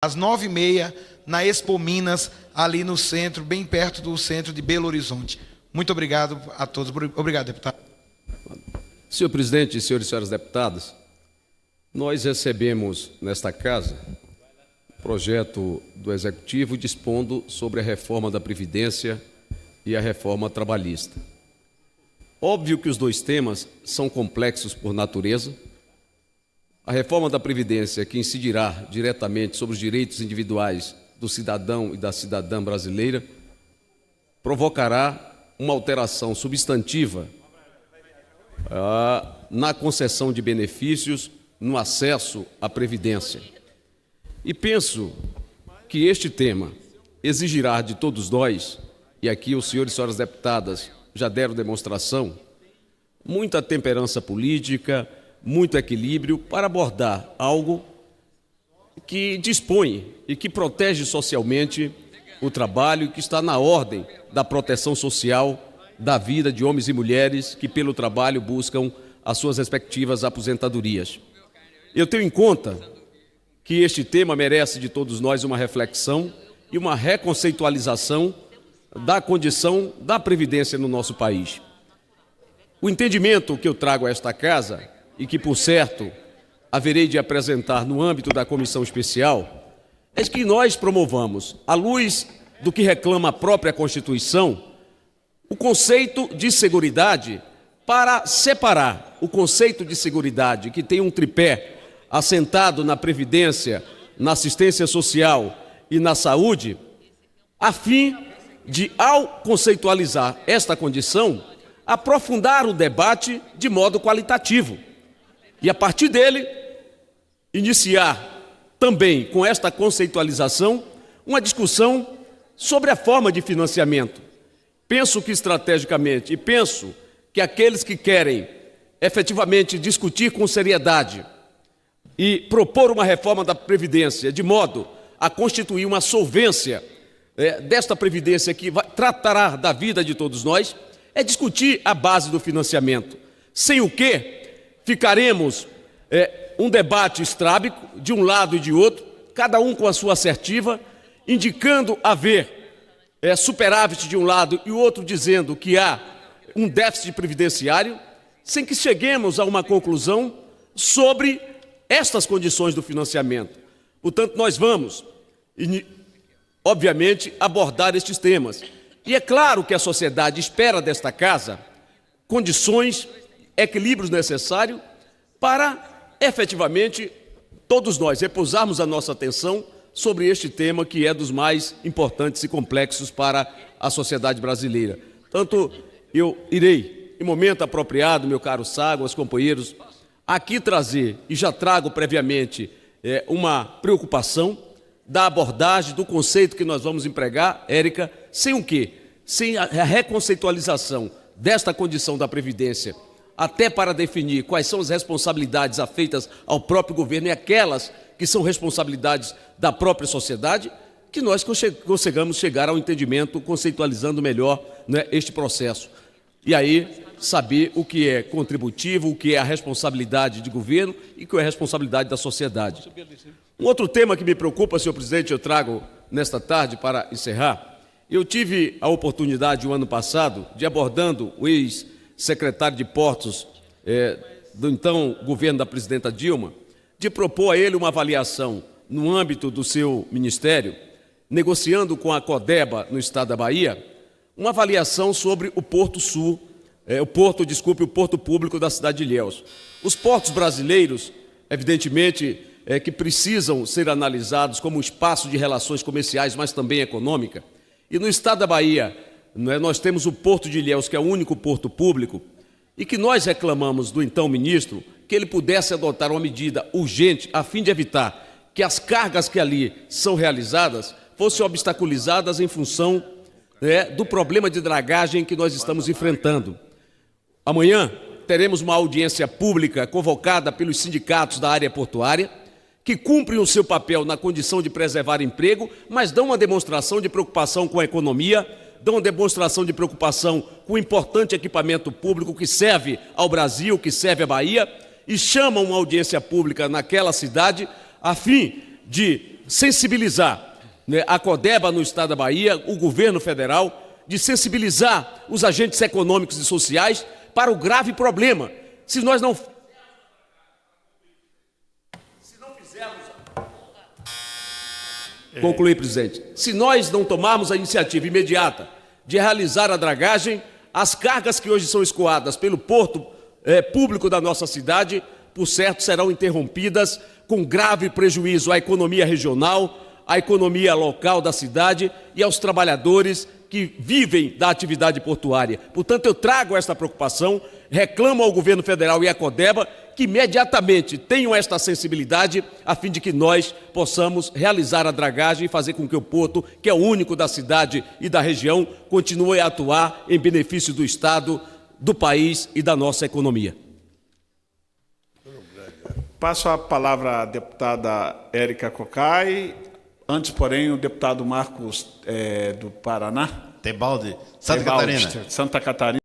às 9h30, na Expo Minas, ali no centro, bem perto do centro de Belo Horizonte. Muito obrigado a todos. Obrigado, deputado. Senhor presidente, senhores e senhoras deputadas, nós recebemos nesta casa o projeto do Executivo dispondo sobre a reforma da Previdência e a reforma trabalhista. Óbvio que os dois temas são complexos por natureza. A reforma da Previdência, que incidirá diretamente sobre os direitos individuais do cidadão e da cidadã brasileira, provocará uma alteração substantiva na concessão de benefícios no acesso à Previdência. E penso que este tema exigirá de todos nós, e aqui os senhores e senhoras deputadas já deram demonstração, muita temperança política, muito equilíbrio para abordar algo que dispõe e que protege socialmente o trabalho e que está na ordem da proteção social da vida de homens e mulheres que pelo trabalho buscam as suas respectivas aposentadorias. Eu tenho em conta que este tema merece de todos nós uma reflexão e uma reconceitualização da condição da Previdência no nosso país. O entendimento que eu trago a esta casa, e que, por certo, haverei de apresentar no âmbito da comissão especial, é que nós promovamos, à luz do que reclama a própria Constituição, o conceito de seguridade para separar o conceito de seguridade, que tem um tripé assentado na Previdência, na assistência social e na saúde, a fim de, ao conceitualizar esta condição, aprofundar o debate de modo qualitativo. E, a partir dele, iniciar também, com esta conceitualização, uma discussão sobre a forma de financiamento. Penso que, estrategicamente, e penso que aqueles que querem efetivamente discutir com seriedade e propor uma reforma da Previdência, de modo a constituir uma solvência desta Previdência que tratará da vida de todos nós, é discutir a base do financiamento, sem o que ficaremos um debate estrábico, de um lado e de outro, cada um com a sua assertiva, indicando haver superávit de um lado e o outro dizendo que há um déficit previdenciário, sem que cheguemos a uma conclusão sobre estas condições do financiamento. Portanto, nós vamos, obviamente, abordar estes temas. E é claro que a sociedade espera desta casa condições, equilíbrios necessários para, efetivamente, todos nós repousarmos a nossa atenção sobre este tema que é dos mais importantes e complexos para a sociedade brasileira. Tanto eu irei, em momento apropriado, meu caro Ságuas, companheiros, aqui trazer, e já trago previamente, uma preocupação da abordagem, do conceito que nós vamos empregar, Érica, sem o quê? Sem a reconceitualização desta condição da Previdência, até para definir quais são as responsabilidades afeitas ao próprio governo e aquelas que são responsabilidades da própria sociedade, que nós consigamos chegar ao entendimento, conceitualizando melhor, né, este processo. E aí, saber o que é contributivo, o que é a responsabilidade de governo e o que é a responsabilidade da sociedade. Um outro tema que me preocupa, senhor presidente, eu trago nesta tarde para encerrar. Eu tive a oportunidade, o ano passado, de abordando o ex-secretário de Portos do então governo da presidenta Dilma, de propor a ele uma avaliação no âmbito do seu ministério, negociando com a Codeba no estado da Bahia, uma avaliação sobre o Porto Sul, o Porto Público da cidade de Ilhéus. Os portos brasileiros, evidentemente, que precisam ser analisados como um espaço de relações comerciais, mas também econômica. E no estado da Bahia, nós temos o Porto de Ilhéus, que é o único porto público, e que nós reclamamos do então ministro que ele pudesse adotar uma medida urgente a fim de evitar que as cargas que ali são realizadas fossem obstaculizadas em função do problema de dragagem que nós estamos enfrentando. Amanhã teremos uma audiência pública convocada pelos sindicatos da área portuária, que cumprem o seu papel na condição de preservar emprego, mas dão uma demonstração de preocupação com a economia, dão uma demonstração de preocupação com o importante equipamento público que serve ao Brasil, que serve à Bahia, e chamam uma audiência pública naquela cidade a fim de sensibilizar, né, a Codeba no estado da Bahia, o governo federal, de sensibilizar os agentes econômicos e sociais para o grave problema. Se nós não concluir, presidente. Se nós não tomarmos a iniciativa imediata de realizar a dragagem, as cargas que hoje são escoadas pelo porto público da nossa cidade, por certo, serão interrompidas com grave prejuízo à economia regional, à economia local da cidade e aos trabalhadores que vivem da atividade portuária. Portanto, eu trago esta preocupação, reclamo ao governo federal e à Codeba que imediatamente tenham esta sensibilidade a fim de que nós possamos realizar a dragagem e fazer com que o porto, que é o único da cidade e da região, continue a atuar em benefício do Estado, do país e da nossa economia. Passo a palavra à deputada Érica Cocai. Antes, porém, o deputado Marcos do Paraná. Tebaldi, Santa Catarina. Santa Catarina.